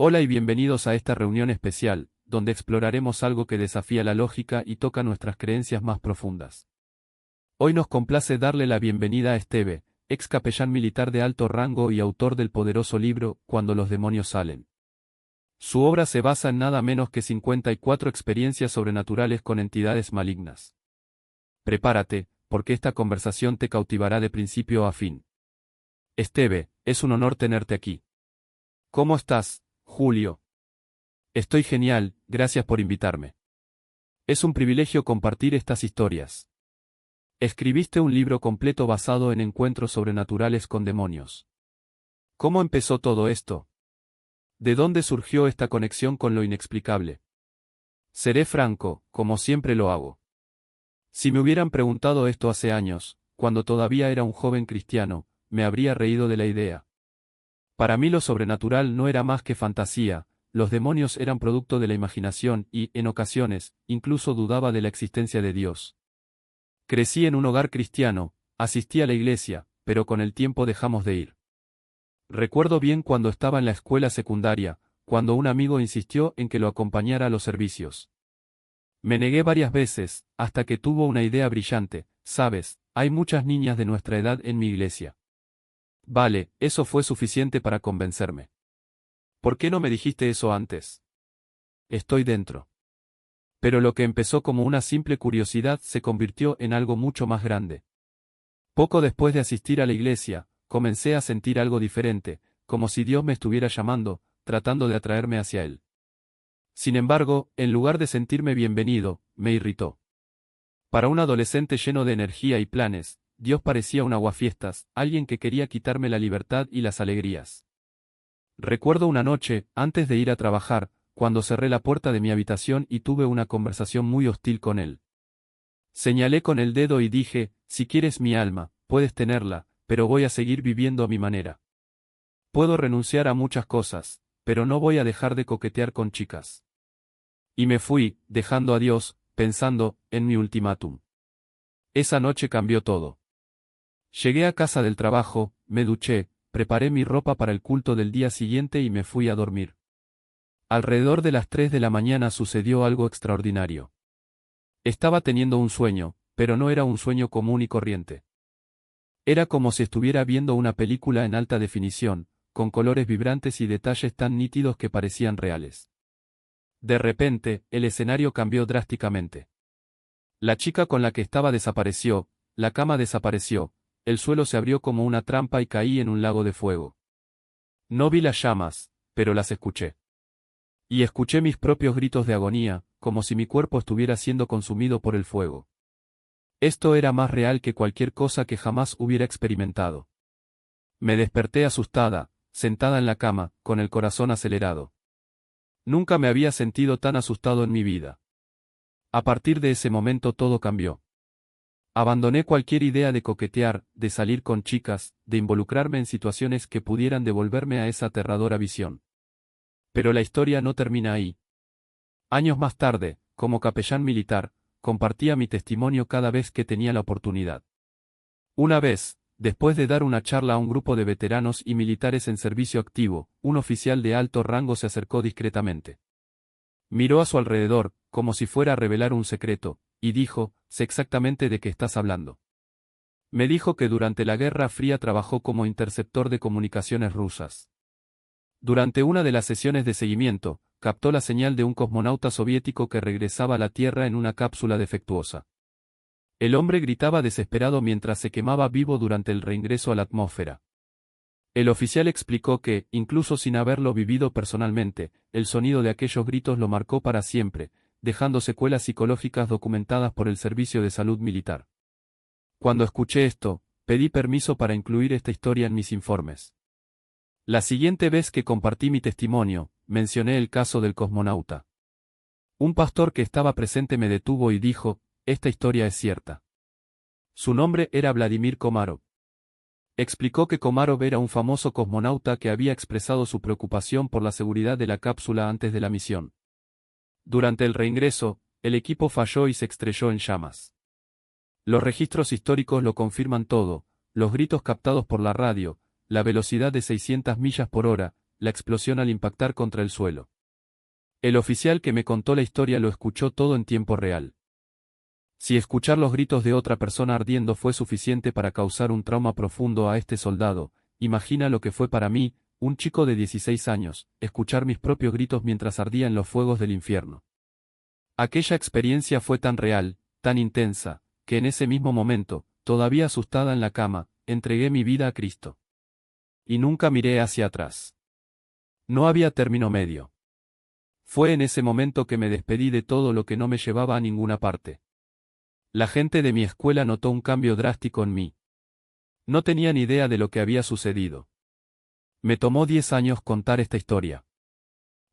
Hola y bienvenidos a esta reunión especial, donde exploraremos algo que desafía la lógica y toca nuestras creencias más profundas. Hoy nos complace darle la bienvenida a Esteve, ex capellán militar de alto rango y autor del poderoso libro Cuando los demonios salen. Su obra se basa en nada menos que 54 experiencias sobrenaturales con entidades malignas. Prepárate, porque esta conversación te cautivará de principio a fin. Esteve, es un honor tenerte aquí. ¿Cómo estás, Julio? Estoy genial, gracias por invitarme. Es un privilegio compartir estas historias. Escribiste un libro completo basado en encuentros sobrenaturales con demonios. ¿Cómo empezó todo esto? ¿De dónde surgió esta conexión con lo inexplicable? Seré franco, como siempre lo hago. Si me hubieran preguntado esto hace años, cuando todavía era un joven cristiano, me habría reído de la idea. Para mí lo sobrenatural no era más que fantasía, los demonios eran producto de la imaginación y, en ocasiones, incluso dudaba de la existencia de Dios. Crecí en un hogar cristiano, asistí a la iglesia, pero con el tiempo dejamos de ir. Recuerdo bien cuando estaba en la escuela secundaria, cuando un amigo insistió en que lo acompañara a los servicios. Me negué varias veces, hasta que tuvo una idea brillante: sabes, hay muchas niñas de nuestra edad en mi iglesia. Vale, eso fue suficiente para convencerme. ¿Por qué no me dijiste eso antes? Estoy dentro. Pero lo que empezó como una simple curiosidad se convirtió en algo mucho más grande. Poco después de asistir a la iglesia, comencé a sentir algo diferente, como si Dios me estuviera llamando, tratando de atraerme hacia Él. Sin embargo, en lugar de sentirme bienvenido, me irritó. Para un adolescente lleno de energía y planes, Dios parecía un aguafiestas, alguien que quería quitarme la libertad y las alegrías. Recuerdo una noche, antes de ir a trabajar, cuando cerré la puerta de mi habitación y tuve una conversación muy hostil con él. Señalé con el dedo y dije: si quieres mi alma, puedes tenerla, pero voy a seguir viviendo a mi manera. Puedo renunciar a muchas cosas, pero no voy a dejar de coquetear con chicas. Y me fui, dejando a Dios, pensando en mi ultimátum. Esa noche cambió todo. Llegué a casa del trabajo, me duché, preparé mi ropa para el culto del día siguiente y me fui a dormir. Alrededor de las 3 de la mañana sucedió algo extraordinario. Estaba teniendo un sueño, pero no era un sueño común y corriente. Era como si estuviera viendo una película en alta definición, con colores vibrantes y detalles tan nítidos que parecían reales. De repente, el escenario cambió drásticamente. La chica con la que estaba desapareció, la cama desapareció, el suelo se abrió como una trampa y caí en un lago de fuego. No vi las llamas, pero las escuché. Y escuché mis propios gritos de agonía, como si mi cuerpo estuviera siendo consumido por el fuego. Esto era más real que cualquier cosa que jamás hubiera experimentado. Me desperté asustada, sentada en la cama, con el corazón acelerado. Nunca me había sentido tan asustado en mi vida. A partir de ese momento todo cambió. Abandoné cualquier idea de coquetear, de salir con chicas, de involucrarme en situaciones que pudieran devolverme a esa aterradora visión. Pero la historia no termina ahí. Años más tarde, como capellán militar, compartía mi testimonio cada vez que tenía la oportunidad. Una vez, después de dar una charla a un grupo de veteranos y militares en servicio activo, un oficial de alto rango se acercó discretamente. Miró a su alrededor, como si fuera a revelar un secreto, y dijo: sé exactamente de qué estás hablando. Me dijo que durante la Guerra Fría trabajó como interceptor de comunicaciones rusas. Durante una de las sesiones de seguimiento, captó la señal de un cosmonauta soviético que regresaba a la Tierra en una cápsula defectuosa. El hombre gritaba desesperado mientras se quemaba vivo durante el reingreso a la atmósfera. El oficial explicó que, incluso sin haberlo vivido personalmente, el sonido de aquellos gritos lo marcó para siempre, dejando secuelas psicológicas documentadas por el Servicio de Salud Militar. Cuando escuché esto, pedí permiso para incluir esta historia en mis informes. La siguiente vez que compartí mi testimonio, mencioné el caso del cosmonauta. Un pastor que estaba presente me detuvo y dijo: esta historia es cierta. Su nombre era Vladimir Komarov. Explicó que Komarov era un famoso cosmonauta que había expresado su preocupación por la seguridad de la cápsula antes de la misión. Durante el reingreso, el equipo falló y se estrelló en llamas. Los registros históricos lo confirman todo: los gritos captados por la radio, la velocidad de 600 millas por hora, la explosión al impactar contra el suelo. El oficial que me contó la historia lo escuchó todo en tiempo real. Si escuchar los gritos de otra persona ardiendo fue suficiente para causar un trauma profundo a este soldado, imagina lo que fue para mí, un chico de 16 años, escuchar mis propios gritos mientras ardía en los fuegos del infierno. Aquella experiencia fue tan real, tan intensa, que en ese mismo momento, todavía asustada en la cama, entregué mi vida a Cristo. Y nunca miré hacia atrás. No había término medio. Fue en ese momento que me despedí de todo lo que no me llevaba a ninguna parte. La gente de mi escuela notó un cambio drástico en mí. No tenía ni idea de lo que había sucedido. Me tomó 10 años contar esta historia.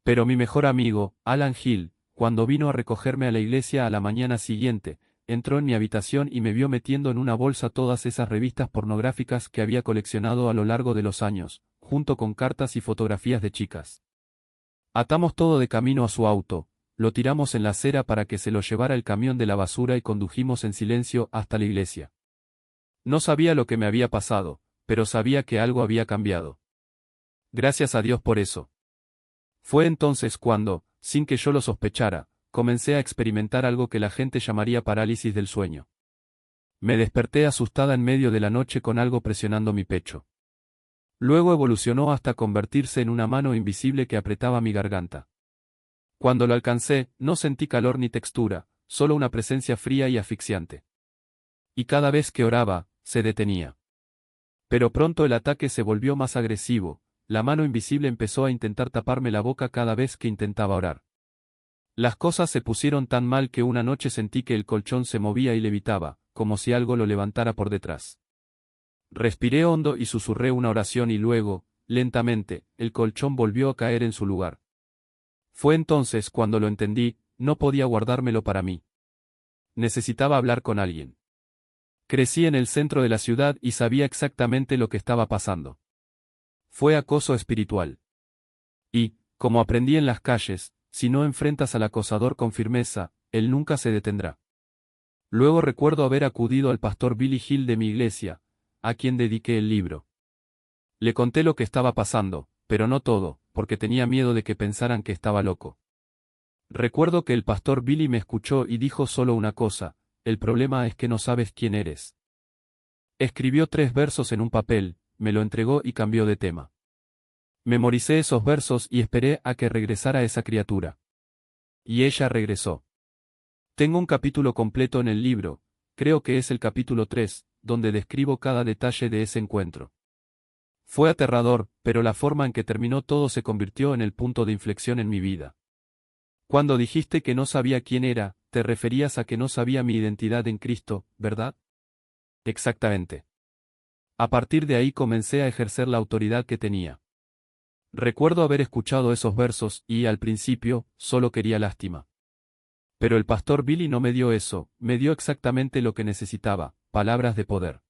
Pero mi mejor amigo, Alan Hill, cuando vino a recogerme a la iglesia a la mañana siguiente, entró en mi habitación y me vio metiendo en una bolsa todas esas revistas pornográficas que había coleccionado a lo largo de los años, junto con cartas y fotografías de chicas. Atamos todo de camino a su auto, lo tiramos en la acera para que se lo llevara el camión de la basura y condujimos en silencio hasta la iglesia. No sabía lo que me había pasado, pero sabía que algo había cambiado. Gracias a Dios por eso. Fue entonces cuando, sin que yo lo sospechara, comencé a experimentar algo que la gente llamaría parálisis del sueño. Me desperté asustada en medio de la noche con algo presionando mi pecho. Luego evolucionó hasta convertirse en una mano invisible que apretaba mi garganta. Cuando lo alcancé, no sentí calor ni textura, solo una presencia fría y asfixiante. Y cada vez que oraba, se detenía. Pero pronto el ataque se volvió más agresivo, la mano invisible empezó a intentar taparme la boca cada vez que intentaba orar. Las cosas se pusieron tan mal que una noche sentí que el colchón se movía y levitaba, como si algo lo levantara por detrás. Respiré hondo y susurré una oración y luego, lentamente, el colchón volvió a caer en su lugar. Fue entonces cuando lo entendí, no podía guardármelo para mí. Necesitaba hablar con alguien. Crecí en el centro de la ciudad y sabía exactamente lo que estaba pasando. Fue acoso espiritual. Y, como aprendí en las calles, si no enfrentas al acosador con firmeza, él nunca se detendrá. Luego recuerdo haber acudido al pastor Billy Hill de mi iglesia, a quien dediqué el libro. Le conté lo que estaba pasando, pero no todo, porque tenía miedo de que pensaran que estaba loco. Recuerdo que el pastor Billy me escuchó y dijo solo una cosa: el problema es que no sabes quién eres. Escribió 3 versos en un papel, me lo entregó y cambió de tema. Memoricé esos versos y esperé a que regresara esa criatura. Y ella regresó. Tengo un capítulo completo en el libro, creo que es el capítulo 3, donde describo cada detalle de ese encuentro. Fue aterrador, pero la forma en que terminó todo se convirtió en el punto de inflexión en mi vida. Cuando dijiste que no sabía quién era, te referías a que no sabía mi identidad en Cristo, ¿verdad? Exactamente. A partir de ahí comencé a ejercer la autoridad que tenía. Recuerdo haber escuchado esos versos y, al principio, solo quería lástima. Pero el pastor Billy no me dio eso, me dio exactamente lo que necesitaba, palabras de poder.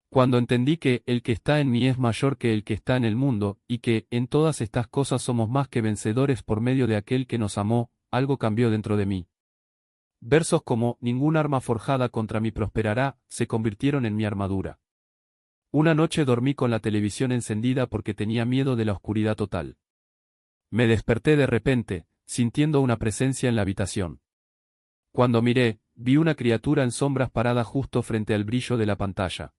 Cuando entendí que el que está en mí es mayor que el que está en el mundo, y que, en todas estas cosas somos más que vencedores por medio de aquel que nos amó, algo cambió dentro de mí. Versos como, ningún arma forjada contra mí prosperará, se convirtieron en mi armadura. Una noche dormí con la televisión encendida porque tenía miedo de la oscuridad total. Me desperté de repente, sintiendo una presencia en la habitación. Cuando miré, vi una criatura en sombras parada justo frente al brillo de la pantalla.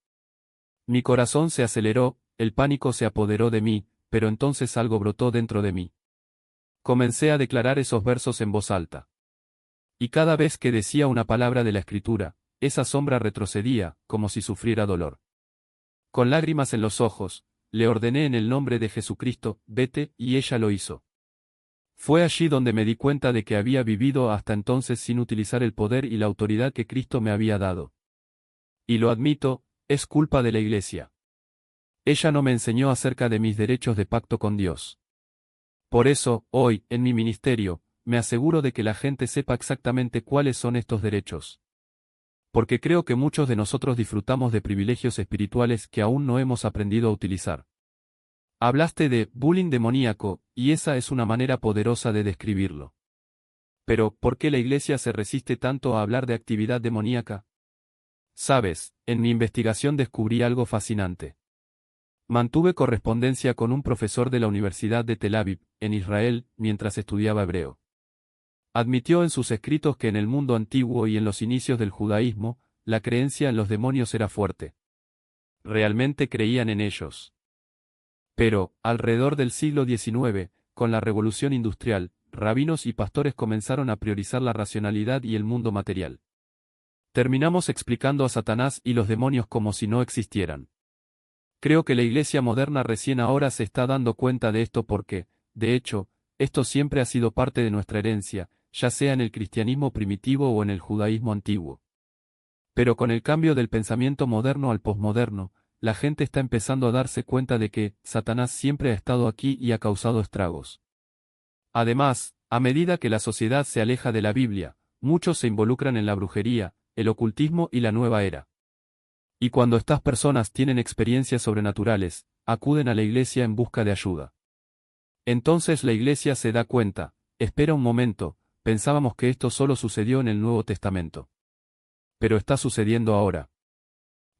Mi corazón se aceleró, el pánico se apoderó de mí, pero entonces algo brotó dentro de mí. Comencé a declarar esos versos en voz alta. Y cada vez que decía una palabra de la escritura, esa sombra retrocedía, como si sufriera dolor. Con lágrimas en los ojos, le ordené en el nombre de Jesucristo, vete, y ella lo hizo. Fue allí donde me di cuenta de que había vivido hasta entonces sin utilizar el poder y la autoridad que Cristo me había dado. Y lo admito, es culpa de la Iglesia. Ella no me enseñó acerca de mis derechos de pacto con Dios. Por eso, hoy, en mi ministerio, me aseguro de que la gente sepa exactamente cuáles son estos derechos. Porque creo que muchos de nosotros disfrutamos de privilegios espirituales que aún no hemos aprendido a utilizar. Hablaste de bullying demoníaco, y esa es una manera poderosa de describirlo. Pero, ¿por qué la Iglesia se resiste tanto a hablar de actividad demoníaca? Sabes, en mi investigación descubrí algo fascinante. Mantuve correspondencia con un profesor de la Universidad de Tel Aviv, en Israel, mientras estudiaba hebreo. Admitió en sus escritos que en el mundo antiguo y en los inicios del judaísmo, la creencia en los demonios era fuerte. Realmente creían en ellos. Pero, alrededor del siglo XIX, con la revolución industrial, rabinos y pastores comenzaron a priorizar la racionalidad y el mundo material. Terminamos explicando a Satanás y los demonios como si no existieran. Creo que la Iglesia moderna recién ahora se está dando cuenta de esto porque, de hecho, esto siempre ha sido parte de nuestra herencia, ya sea en el cristianismo primitivo o en el judaísmo antiguo. Pero con el cambio del pensamiento moderno al posmoderno, la gente está empezando a darse cuenta de que Satanás siempre ha estado aquí y ha causado estragos. Además, a medida que la sociedad se aleja de la Biblia, muchos se involucran en la brujería, el ocultismo y la nueva era. Y cuando estas personas tienen experiencias sobrenaturales, acuden a la iglesia en busca de ayuda. Entonces la iglesia se da cuenta, espera un momento, pensábamos que esto solo sucedió en el Nuevo Testamento. Pero está sucediendo ahora.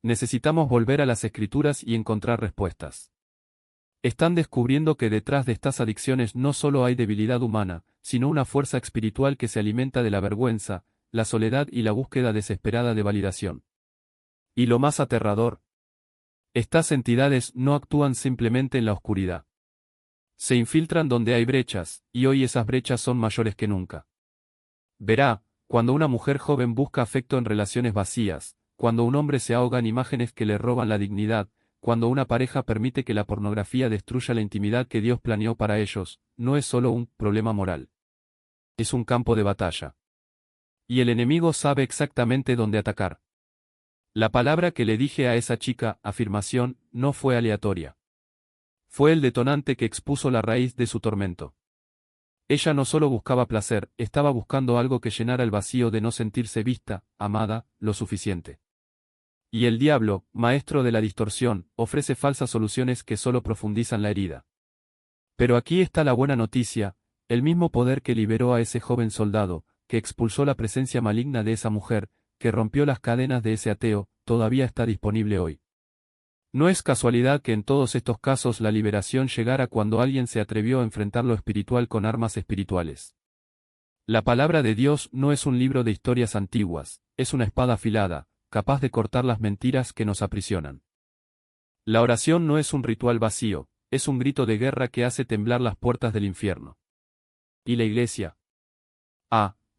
Necesitamos volver a las Escrituras y encontrar respuestas. Están descubriendo que detrás de estas adicciones no solo hay debilidad humana, sino una fuerza espiritual que se alimenta de la vergüenza, la soledad y la búsqueda desesperada de validación. Y lo más aterrador, estas entidades no actúan simplemente en la oscuridad. Se infiltran donde hay brechas, y hoy esas brechas son mayores que nunca. Verá, cuando una mujer joven busca afecto en relaciones vacías, cuando un hombre se ahoga en imágenes que le roban la dignidad, cuando una pareja permite que la pornografía destruya la intimidad que Dios planeó para ellos, no es solo un problema moral. Es un campo de batalla. Y el enemigo sabe exactamente dónde atacar. La palabra que le dije a esa chica, afirmación, no fue aleatoria. Fue el detonante que expuso la raíz de su tormento. Ella no solo buscaba placer, estaba buscando algo que llenara el vacío de no sentirse vista, amada, lo suficiente. Y el diablo, maestro de la distorsión, ofrece falsas soluciones que solo profundizan la herida. Pero aquí está la buena noticia, el mismo poder que liberó a ese joven soldado, que expulsó la presencia maligna de esa mujer, que rompió las cadenas de ese ateo, todavía está disponible hoy. No es casualidad que en todos estos casos la liberación llegara cuando alguien se atrevió a enfrentar lo espiritual con armas espirituales. La palabra de Dios no es un libro de historias antiguas, es una espada afilada, capaz de cortar las mentiras que nos aprisionan. La oración no es un ritual vacío, es un grito de guerra que hace temblar las puertas del infierno. ¿Y la iglesia?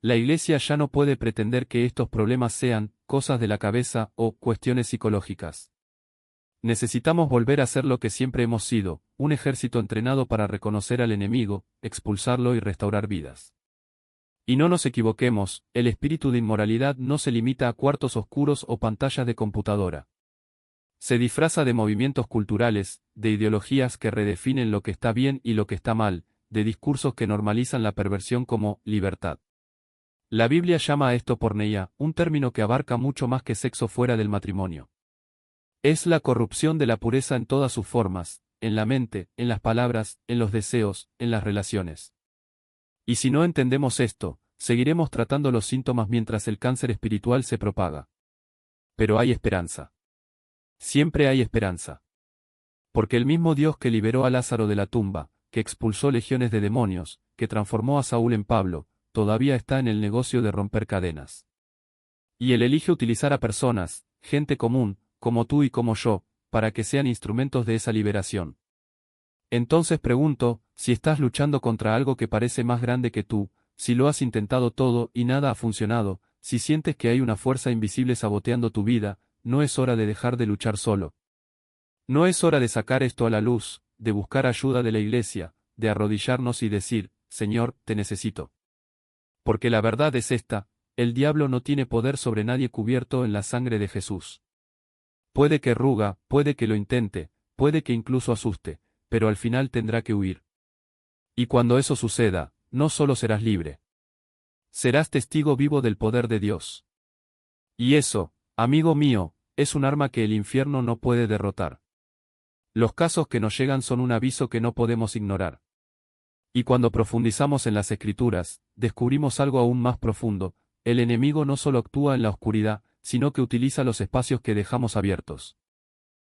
La iglesia ya no puede pretender que estos problemas sean cosas de la cabeza o cuestiones psicológicas. Necesitamos volver a ser lo que siempre hemos sido, un ejército entrenado para reconocer al enemigo, expulsarlo y restaurar vidas. Y no nos equivoquemos, el espíritu de inmoralidad no se limita a cuartos oscuros o pantallas de computadora. Se disfraza de movimientos culturales, de ideologías que redefinen lo que está bien y lo que está mal, de discursos que normalizan la perversión como libertad. La Biblia llama a esto porneia, un término que abarca mucho más que sexo fuera del matrimonio. Es la corrupción de la pureza en todas sus formas, en la mente, en las palabras, en los deseos, en las relaciones. Y si no entendemos esto, seguiremos tratando los síntomas mientras el cáncer espiritual se propaga. Pero hay esperanza. Siempre hay esperanza. Porque el mismo Dios que liberó a Lázaro de la tumba, que expulsó legiones de demonios, que transformó a Saúl en Pablo, todavía está en el negocio de romper cadenas. Y Él elige utilizar a personas, gente común, como tú y como yo, para que sean instrumentos de esa liberación. Entonces pregunto, si estás luchando contra algo que parece más grande que tú, si lo has intentado todo y nada ha funcionado, si sientes que hay una fuerza invisible saboteando tu vida, no es hora de dejar de luchar solo. No es hora de sacar esto a la luz, de buscar ayuda de la iglesia, de arrodillarnos y decir, Señor, te necesito. Porque la verdad es esta, el diablo no tiene poder sobre nadie cubierto en la sangre de Jesús. Puede que ruga, puede que lo intente, puede que incluso asuste, pero al final tendrá que huir. Y cuando eso suceda, no solo serás libre. Serás testigo vivo del poder de Dios. Y eso, amigo mío, es un arma que el infierno no puede derrotar. Los casos que nos llegan son un aviso que no podemos ignorar. Y cuando profundizamos en las Escrituras, descubrimos algo aún más profundo, el enemigo no solo actúa en la oscuridad, sino que utiliza los espacios que dejamos abiertos.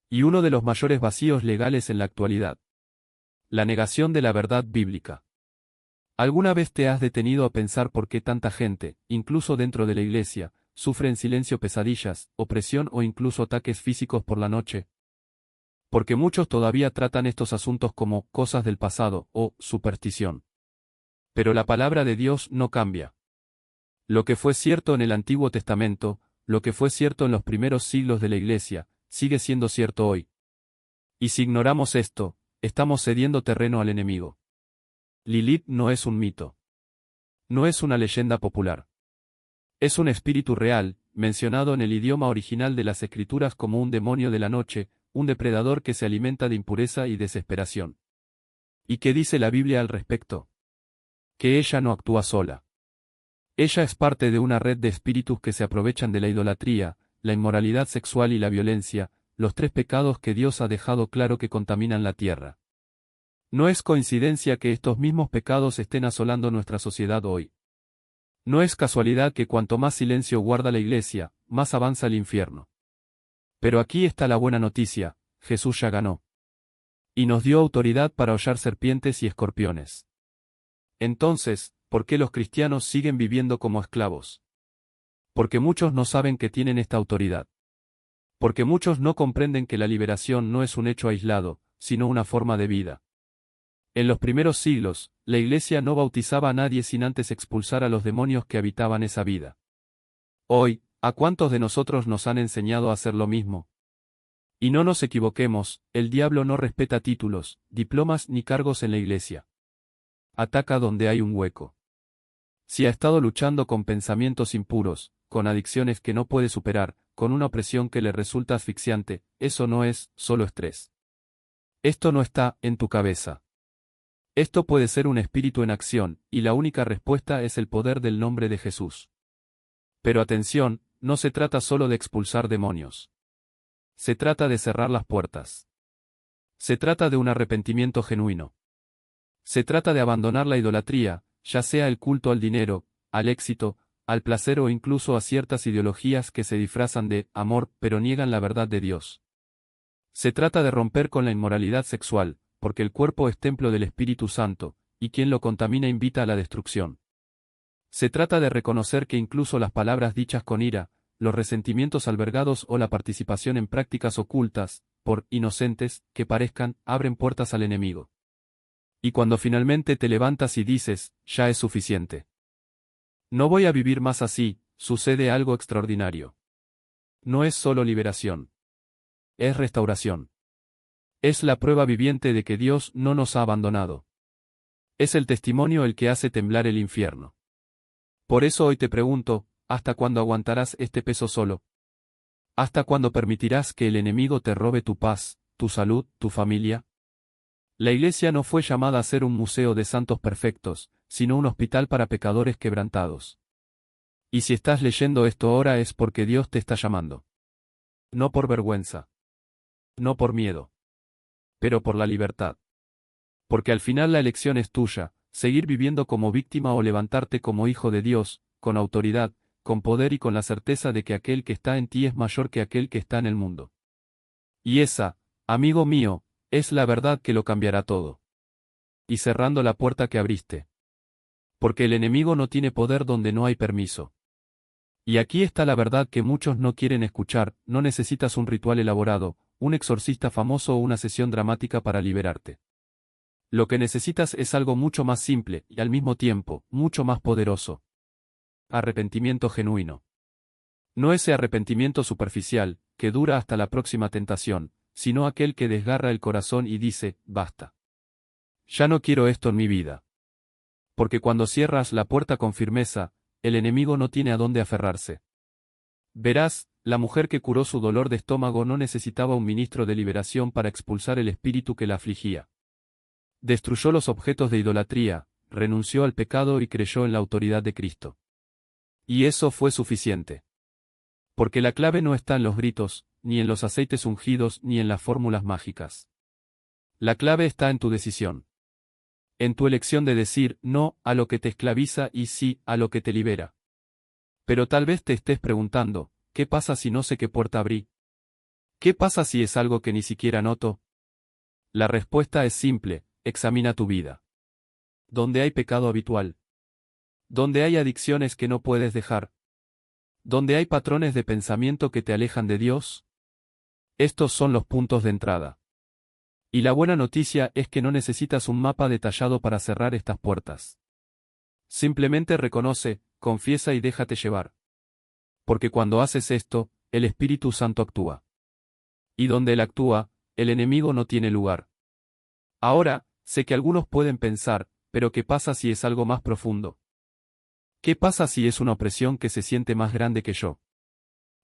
Y uno de los mayores vacíos legales en la actualidad. La negación de la verdad bíblica. ¿Alguna vez te has detenido a pensar por qué tanta gente, incluso dentro de la iglesia, sufre en silencio pesadillas, opresión o incluso ataques físicos por la noche? Porque muchos todavía tratan estos asuntos como cosas del pasado o superstición. Pero la palabra de Dios no cambia. Lo que fue cierto en el Antiguo Testamento, lo que fue cierto en los primeros siglos de la iglesia, sigue siendo cierto hoy. Y si ignoramos esto, estamos cediendo terreno al enemigo. Lilith no es un mito. No es una leyenda popular. Es un espíritu real, mencionado en el idioma original de las Escrituras como un demonio de la noche, un depredador que se alimenta de impureza y desesperación. ¿Y qué dice la Biblia al respecto? Que ella no actúa sola. Ella es parte de una red de espíritus que se aprovechan de la idolatría, la inmoralidad sexual y la violencia, los tres pecados que Dios ha dejado claro que contaminan la tierra. No es coincidencia que estos mismos pecados estén asolando nuestra sociedad hoy. No es casualidad que cuanto más silencio guarda la iglesia, más avanza el infierno. Pero aquí está la buena noticia, Jesús ya ganó. Y nos dio autoridad para hollar serpientes y escorpiones. Entonces, ¿por qué los cristianos siguen viviendo como esclavos? Porque muchos no saben que tienen esta autoridad. Porque muchos no comprenden que la liberación no es un hecho aislado, sino una forma de vida. En los primeros siglos, la iglesia no bautizaba a nadie sin antes expulsar a los demonios que habitaban esa vida. Hoy, ¿a cuántos de nosotros nos han enseñado a hacer lo mismo? Y no nos equivoquemos, el diablo no respeta títulos, diplomas ni cargos en la iglesia. Ataca donde hay un hueco. Si ha estado luchando con pensamientos impuros, con adicciones que no puede superar, con una opresión que le resulta asfixiante, eso no es solo estrés. Esto no está en tu cabeza. Esto puede ser un espíritu en acción, y la única respuesta es el poder del nombre de Jesús. Pero atención, no se trata solo de expulsar demonios. Se trata de cerrar las puertas. Se trata de un arrepentimiento genuino. Se trata de abandonar la idolatría, ya sea el culto al dinero, al éxito, al placer o incluso a ciertas ideologías que se disfrazan de amor pero niegan la verdad de Dios. Se trata de romper con la inmoralidad sexual, porque el cuerpo es templo del Espíritu Santo, y quien lo contamina invita a la destrucción. Se trata de reconocer que incluso las palabras dichas con ira, los resentimientos albergados o la participación en prácticas ocultas, por inocentes que parezcan, abren puertas al enemigo. Y cuando finalmente te levantas y dices, ya es suficiente. No voy a vivir más así, sucede algo extraordinario. No es solo liberación. Es restauración. Es la prueba viviente de que Dios no nos ha abandonado. Es el testimonio el que hace temblar el infierno. Por eso hoy te pregunto, ¿hasta cuándo aguantarás este peso solo? ¿Hasta cuándo permitirás que el enemigo te robe tu paz, tu salud, tu familia? La iglesia no fue llamada a ser un museo de santos perfectos, sino un hospital para pecadores quebrantados. Y si estás leyendo esto ahora es porque Dios te está llamando. No por vergüenza. No por miedo. Pero por la libertad. Porque al final la elección es tuya, seguir viviendo como víctima o levantarte como hijo de Dios, con autoridad, con poder y con la certeza de que aquel que está en ti es mayor que aquel que está en el mundo. Y esa, amigo mío, es la verdad que lo cambiará todo. Y cerrando la puerta que abriste. Porque el enemigo no tiene poder donde no hay permiso. Y aquí está la verdad que muchos no quieren escuchar, no necesitas un ritual elaborado, un exorcista famoso o una sesión dramática para liberarte. Lo que necesitas es algo mucho más simple, y al mismo tiempo, mucho más poderoso. Arrepentimiento genuino. No ese arrepentimiento superficial, que dura hasta la próxima tentación, sino aquel que desgarra el corazón y dice, basta. Ya no quiero esto en mi vida. Porque cuando cierras la puerta con firmeza, el enemigo no tiene a dónde aferrarse. Verás, la mujer que curó su dolor de estómago no necesitaba un ministro de liberación para expulsar el espíritu que la afligía. Destruyó los objetos de idolatría, renunció al pecado y creyó en la autoridad de Cristo. Y eso fue suficiente. Porque la clave no está en los gritos, ni en los aceites ungidos, ni en las fórmulas mágicas. La clave está en tu decisión. En tu elección de decir no a lo que te esclaviza y sí a lo que te libera. Pero tal vez te estés preguntando, ¿qué pasa si no sé qué puerta abrí? ¿Qué pasa si es algo que ni siquiera noto? La respuesta es simple: examina tu vida. ¿Dónde hay pecado habitual? ¿Dónde hay adicciones que no puedes dejar? ¿Dónde hay patrones de pensamiento que te alejan de Dios? Estos son los puntos de entrada. Y la buena noticia es que no necesitas un mapa detallado para cerrar estas puertas. Simplemente reconoce, confiesa y déjate llevar. Porque cuando haces esto, el Espíritu Santo actúa. Y donde Él actúa, el enemigo no tiene lugar. Ahora, sé que algunos pueden pensar, pero ¿qué pasa si es algo más profundo? ¿Qué pasa si es una opresión que se siente más grande que yo?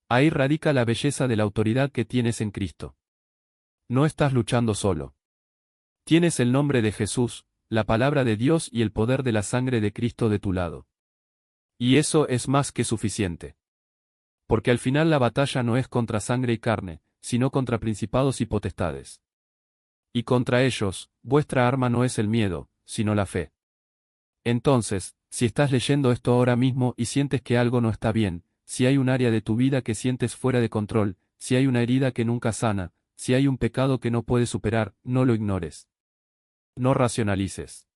Ahí radica la belleza de la autoridad que tienes en Cristo. No estás luchando solo. Tienes el nombre de Jesús, la palabra de Dios y el poder de la sangre de Cristo de tu lado. Y eso es más que suficiente. Porque al final la batalla no es contra sangre y carne, sino contra principados y potestades. Y contra ellos, vuestra arma no es el miedo, sino la fe. Entonces, si estás leyendo esto ahora mismo y sientes que algo no está bien, si hay un área de tu vida que sientes fuera de control, si hay una herida que nunca sana, si hay un pecado que no puedes superar, no lo ignores. No racionalices.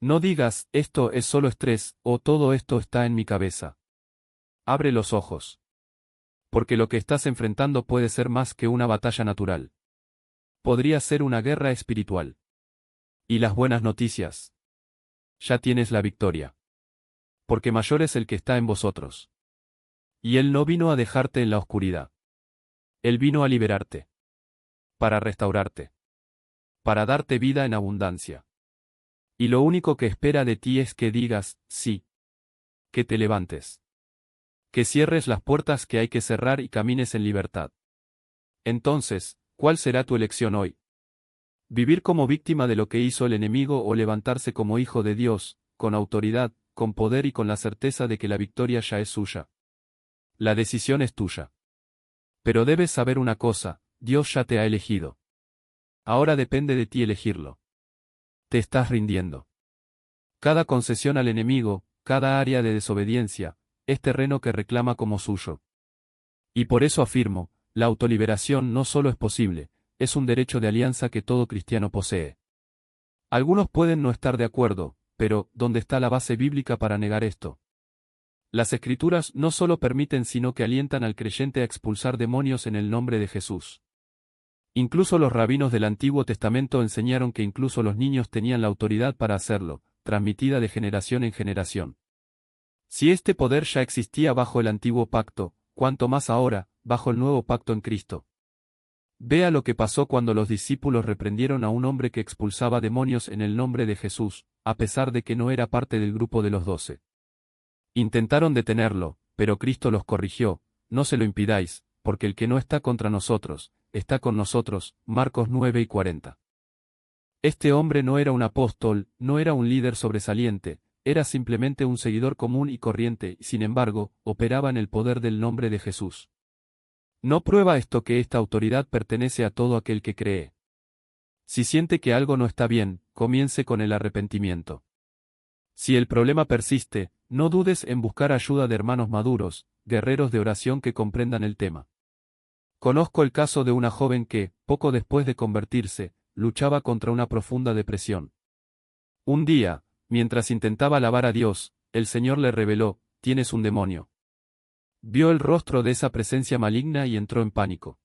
No digas, esto es solo estrés, o todo esto está en mi cabeza. Abre los ojos. Porque lo que estás enfrentando puede ser más que una batalla natural. Podría ser una guerra espiritual. Y las buenas noticias. Ya tienes la victoria. Porque mayor es el que está en vosotros. Y Él no vino a dejarte en la oscuridad. Él vino a liberarte. Para restaurarte. Para darte vida en abundancia. Y lo único que espera de ti es que digas, sí. Que te levantes. Que cierres las puertas que hay que cerrar y camines en libertad. Entonces, ¿cuál será tu elección hoy? ¿Vivir como víctima de lo que hizo el enemigo o levantarse como hijo de Dios, con autoridad, con poder y con la certeza de que la victoria ya es suya? La decisión es tuya. Pero debes saber una cosa: Dios ya te ha elegido. Ahora depende de ti elegirlo. Te estás rindiendo. Cada concesión al enemigo, cada área de desobediencia, es terreno que reclama como suyo. Y por eso afirmo, la autoliberación no solo es posible, es un derecho de alianza que todo cristiano posee. Algunos pueden no estar de acuerdo, pero ¿dónde está la base bíblica para negar esto? Las Escrituras no solo permiten sino que alientan al creyente a expulsar demonios en el nombre de Jesús. Incluso los rabinos del Antiguo Testamento enseñaron que incluso los niños tenían la autoridad para hacerlo, transmitida de generación en generación. Si este poder ya existía bajo el antiguo pacto, ¿cuánto más ahora, bajo el nuevo pacto en Cristo? Vea lo que pasó cuando los discípulos reprendieron a un hombre que expulsaba demonios en el nombre de Jesús, a pesar de que no era parte del grupo de los 12. Intentaron detenerlo, pero Cristo los corrigió: no se lo impidáis, porque el que no está contra nosotros, está con nosotros. Marcos 9:40. Este hombre no era un apóstol, no era un líder sobresaliente, era simplemente un seguidor común y corriente, y sin embargo, operaba en el poder del nombre de Jesús. ¿No prueba esto que esta autoridad pertenece a todo aquel que cree? Si siente que algo no está bien, comience con el arrepentimiento. Si el problema persiste, no dudes en buscar ayuda de hermanos maduros, guerreros de oración que comprendan el tema. Conozco el caso de una joven que, poco después de convertirse, luchaba contra una profunda depresión. Un día, mientras intentaba alabar a Dios, el Señor le reveló: tienes un demonio. Vio el rostro de esa presencia maligna y entró en pánico.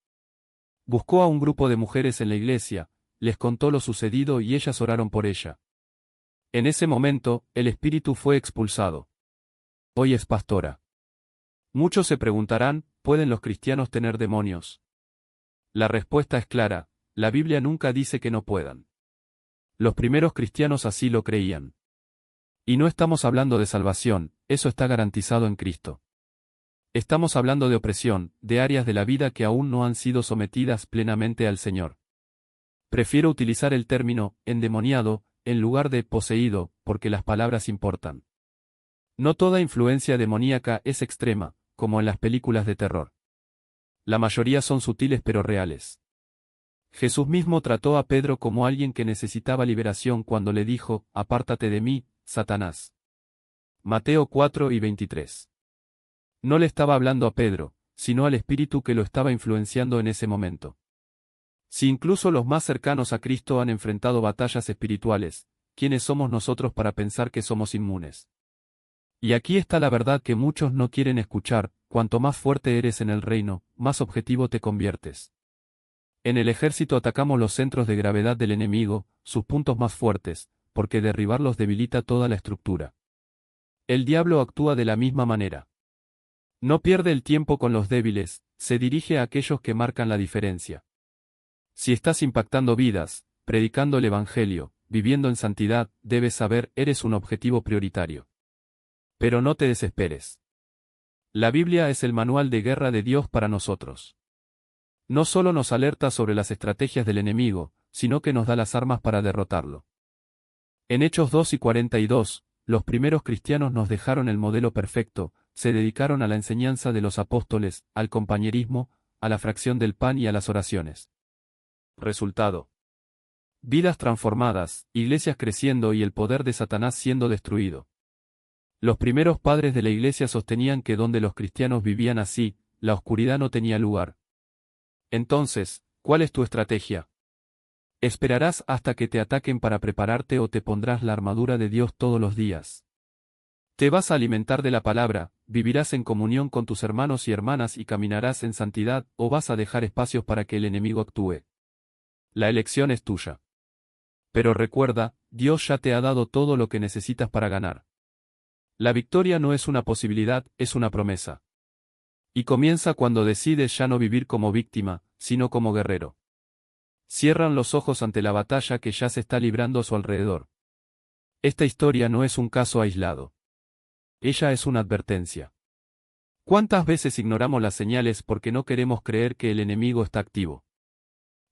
Buscó a un grupo de mujeres en la iglesia, les contó lo sucedido y ellas oraron por ella. En ese momento, el espíritu fue expulsado. Hoy es pastora. Muchos se preguntarán, ¿pueden los cristianos tener demonios? La respuesta es clara: la Biblia nunca dice que no puedan. Los primeros cristianos así lo creían. Y no estamos hablando de salvación, eso está garantizado en Cristo. Estamos hablando de opresión, de áreas de la vida que aún no han sido sometidas plenamente al Señor. Prefiero utilizar el término endemoniado en lugar de poseído, porque las palabras importan. No toda influencia demoníaca es extrema, como en las películas de terror. La mayoría son sutiles pero reales. Jesús mismo trató a Pedro como alguien que necesitaba liberación cuando le dijo: apártate de mí, Satanás. Mateo 4:23. No le estaba hablando a Pedro, sino al espíritu que lo estaba influenciando en ese momento. Si incluso los más cercanos a Cristo han enfrentado batallas espirituales, ¿quiénes somos nosotros para pensar que somos inmunes? Y aquí está la verdad que muchos no quieren escuchar: cuanto más fuerte eres en el reino, más objetivo te conviertes. En el ejército atacamos los centros de gravedad del enemigo, sus puntos más fuertes, porque derribarlos debilita toda la estructura. El diablo actúa de la misma manera. No pierde el tiempo con los débiles, se dirige a aquellos que marcan la diferencia. Si estás impactando vidas, predicando el Evangelio, viviendo en santidad, debes saber, eres un objetivo prioritario. Pero no te desesperes. La Biblia es el manual de guerra de Dios para nosotros. No solo nos alerta sobre las estrategias del enemigo, sino que nos da las armas para derrotarlo. En Hechos 2 y 42, los primeros cristianos nos dejaron el modelo perfecto, se dedicaron a la enseñanza de los apóstoles, al compañerismo, a la fracción del pan y a las oraciones. Resultado: vidas transformadas, iglesias creciendo y el poder de Satanás siendo destruido. Los primeros padres de la iglesia sostenían que donde los cristianos vivían así, la oscuridad no tenía lugar. Entonces, ¿cuál es tu estrategia? ¿Esperarás hasta que te ataquen para prepararte o te pondrás la armadura de Dios todos los días? ¿Te vas a alimentar de la palabra, vivirás en comunión con tus hermanos y hermanas y caminarás en santidad, o vas a dejar espacios para que el enemigo actúe? La elección es tuya. Pero recuerda, Dios ya te ha dado todo lo que necesitas para ganar. La victoria no es una posibilidad, es una promesa. Y comienza cuando decides ya no vivir como víctima, sino como guerrero. Cierran los ojos ante la batalla que ya se está librando a su alrededor. Esta historia no es un caso aislado. Ella es una advertencia. ¿Cuántas veces ignoramos las señales porque no queremos creer que el enemigo está activo?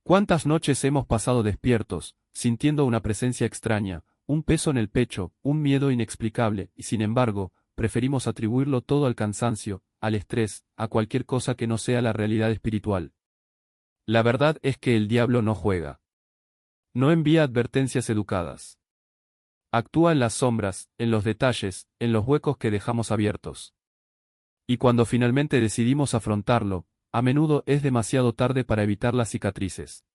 ¿Cuántas noches hemos pasado despiertos, sintiendo una presencia extraña, un peso en el pecho, un miedo inexplicable, y sin embargo, preferimos atribuirlo todo al cansancio, al estrés, a cualquier cosa que no sea la realidad espiritual? La verdad es que el diablo no juega. No envía advertencias educadas. Actúa en las sombras, en los detalles, en los huecos que dejamos abiertos. Y cuando finalmente decidimos afrontarlo, a menudo es demasiado tarde para evitar las cicatrices.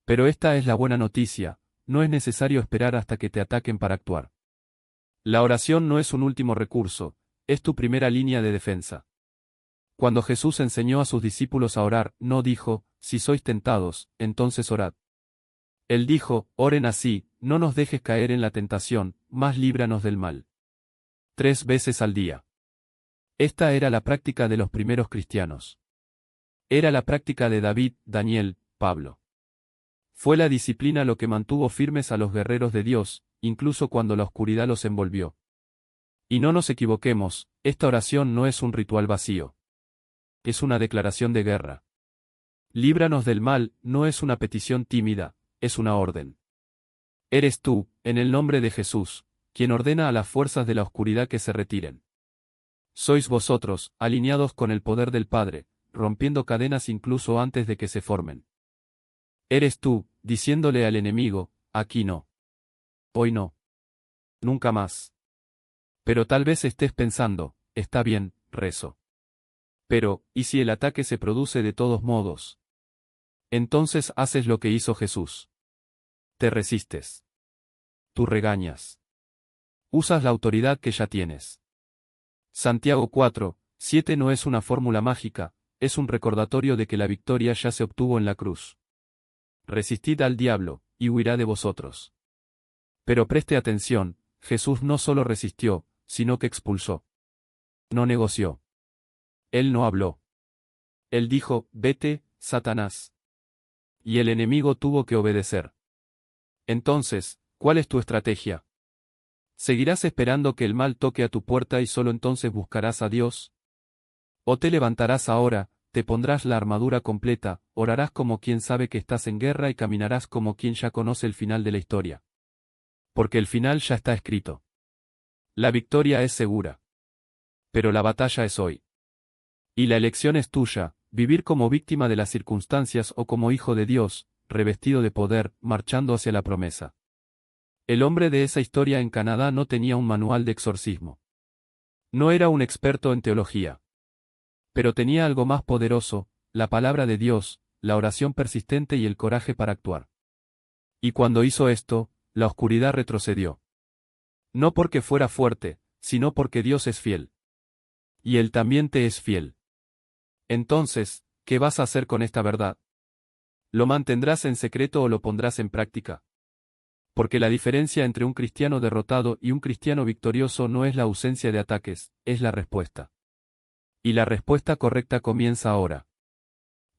Pero esta es la buena noticia: no es necesario esperar hasta que te ataquen para actuar. La oración no es un último recurso, es tu primera línea de defensa. Cuando Jesús enseñó a sus discípulos a orar, no dijo: si sois tentados, entonces orad. Él dijo: oren así: no nos dejes caer en la tentación, mas líbranos del mal. 3 veces al día. Esta era la práctica de los primeros cristianos. Era la práctica de David, Daniel, Pablo. Fue la disciplina lo que mantuvo firmes a los guerreros de Dios, incluso cuando la oscuridad los envolvió. Y no nos equivoquemos, esta oración no es un ritual vacío. Es una declaración de guerra. Líbranos del mal no es una petición tímida, es una orden. Eres tú, en el nombre de Jesús, quien ordena a las fuerzas de la oscuridad que se retiren. Sois vosotros, alineados con el poder del Padre, rompiendo cadenas incluso antes de que se formen. Eres tú, diciéndole al enemigo: aquí no. Hoy no. Nunca más. Pero tal vez estés pensando: está bien, rezo. Pero, ¿y si el ataque se produce de todos modos? Entonces haces lo que hizo Jesús. Te resistes. Tú regañas. Usas la autoridad que ya tienes. Santiago 4:7 no es una fórmula mágica, es un recordatorio de que la victoria ya se obtuvo en la cruz. Resistid al diablo, y huirá de vosotros. Pero preste atención, Jesús no solo resistió, sino que expulsó. No negoció. Él no habló. Él dijo: vete, Satanás. Y el enemigo tuvo que obedecer. Entonces, ¿cuál es tu estrategia? ¿Seguirás esperando que el mal toque a tu puerta y solo entonces buscarás a Dios? ¿O te levantarás ahora, te pondrás la armadura completa, orarás como quien sabe que estás en guerra y caminarás como quien ya conoce el final de la historia? Porque el final ya está escrito. La victoria es segura. Pero la batalla es hoy. Y la elección es tuya: vivir como víctima de las circunstancias o como hijo de Dios, revestido de poder, marchando hacia la promesa. El hombre de esa historia en Canadá no tenía un manual de exorcismo. No era un experto en teología. Pero tenía algo más poderoso, la palabra de Dios, la oración persistente y el coraje para actuar. Y cuando hizo esto, la oscuridad retrocedió. No porque fuera fuerte, sino porque Dios es fiel. Y Él también te es fiel. Entonces, ¿qué vas a hacer con esta verdad? ¿Lo mantendrás en secreto o lo pondrás en práctica? Porque la diferencia entre un cristiano derrotado y un cristiano victorioso no es la ausencia de ataques, es la respuesta. Y la respuesta correcta comienza ahora.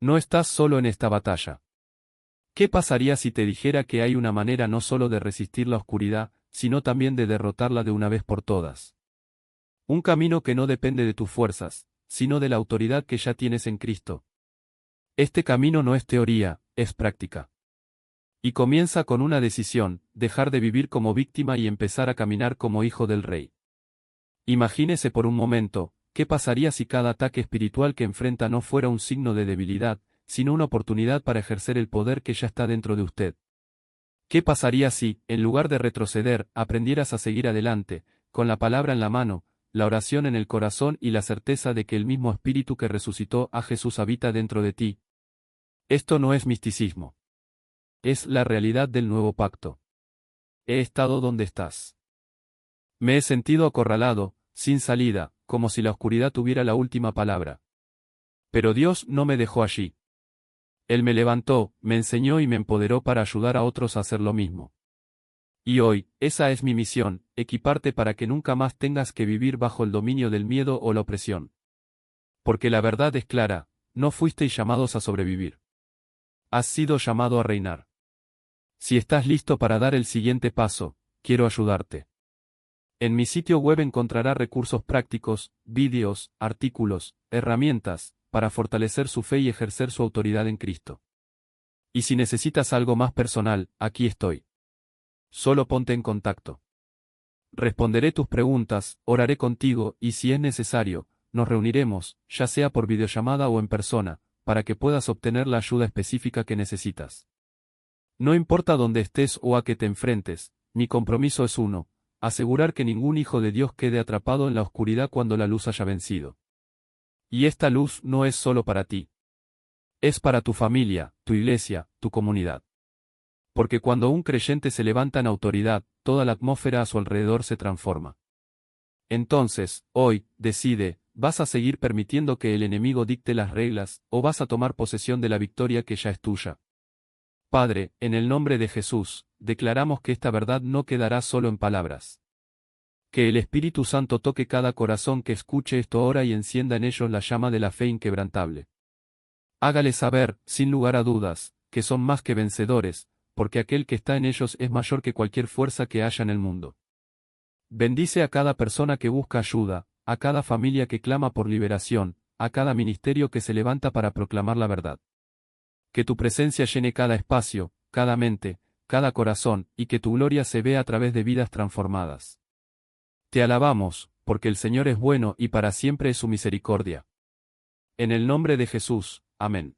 No estás solo en esta batalla. ¿Qué pasaría si te dijera que hay una manera no solo de resistir la oscuridad, sino también de derrotarla de una vez por todas? Un camino que no depende de tus fuerzas, sino de la autoridad que ya tienes en Cristo. Este camino no es teoría, es práctica. Y comienza con una decisión, dejar de vivir como víctima y empezar a caminar como hijo del Rey. Imagínese por un momento, ¿qué pasaría si cada ataque espiritual que enfrenta no fuera un signo de debilidad, sino una oportunidad para ejercer el poder que ya está dentro de usted? ¿Qué pasaría si, en lugar de retroceder, aprendieras a seguir adelante, con la palabra en la mano, la oración en el corazón y la certeza de que el mismo Espíritu que resucitó a Jesús habita dentro de ti? Esto no es misticismo. Es la realidad del nuevo pacto. He estado donde estás. Me he sentido acorralado, sin salida, como si la oscuridad tuviera la última palabra. Pero Dios no me dejó allí. Él me levantó, me enseñó y me empoderó para ayudar a otros a hacer lo mismo. Y hoy, esa es mi misión, equiparte para que nunca más tengas que vivir bajo el dominio del miedo o la opresión. Porque la verdad es clara, no fuisteis llamados a sobrevivir. Has sido llamado a reinar. Si estás listo para dar el siguiente paso, quiero ayudarte. En mi sitio web encontrará recursos prácticos, vídeos, artículos, herramientas, para fortalecer su fe y ejercer su autoridad en Cristo. Y si necesitas algo más personal, aquí estoy. Solo ponte en contacto. Responderé tus preguntas, oraré contigo y si es necesario, nos reuniremos, ya sea por videollamada o en persona, para que puedas obtener la ayuda específica que necesitas. No importa dónde estés o a qué te enfrentes, mi compromiso es uno: asegurar que ningún hijo de Dios quede atrapado en la oscuridad cuando la luz haya vencido. Y esta luz no es solo para ti. Es para tu familia, tu iglesia, tu comunidad. Porque cuando un creyente se levanta en autoridad, toda la atmósfera a su alrededor se transforma. Entonces, hoy, decide, ¿vas a seguir permitiendo que el enemigo dicte las reglas, o vas a tomar posesión de la victoria que ya es tuya? Padre, en el nombre de Jesús, declaramos que esta verdad no quedará solo en palabras. Que el Espíritu Santo toque cada corazón que escuche esto ahora y encienda en ellos la llama de la fe inquebrantable. Hágale saber, sin lugar a dudas, que son más que vencedores, porque aquel que está en ellos es mayor que cualquier fuerza que haya en el mundo. Bendice a cada persona que busca ayuda, a cada familia que clama por liberación, a cada ministerio que se levanta para proclamar la verdad. Que tu presencia llene cada espacio, cada mente, cada corazón, y que tu gloria se vea a través de vidas transformadas. Te alabamos, porque el Señor es bueno y para siempre es su misericordia. En el nombre de Jesús, amén.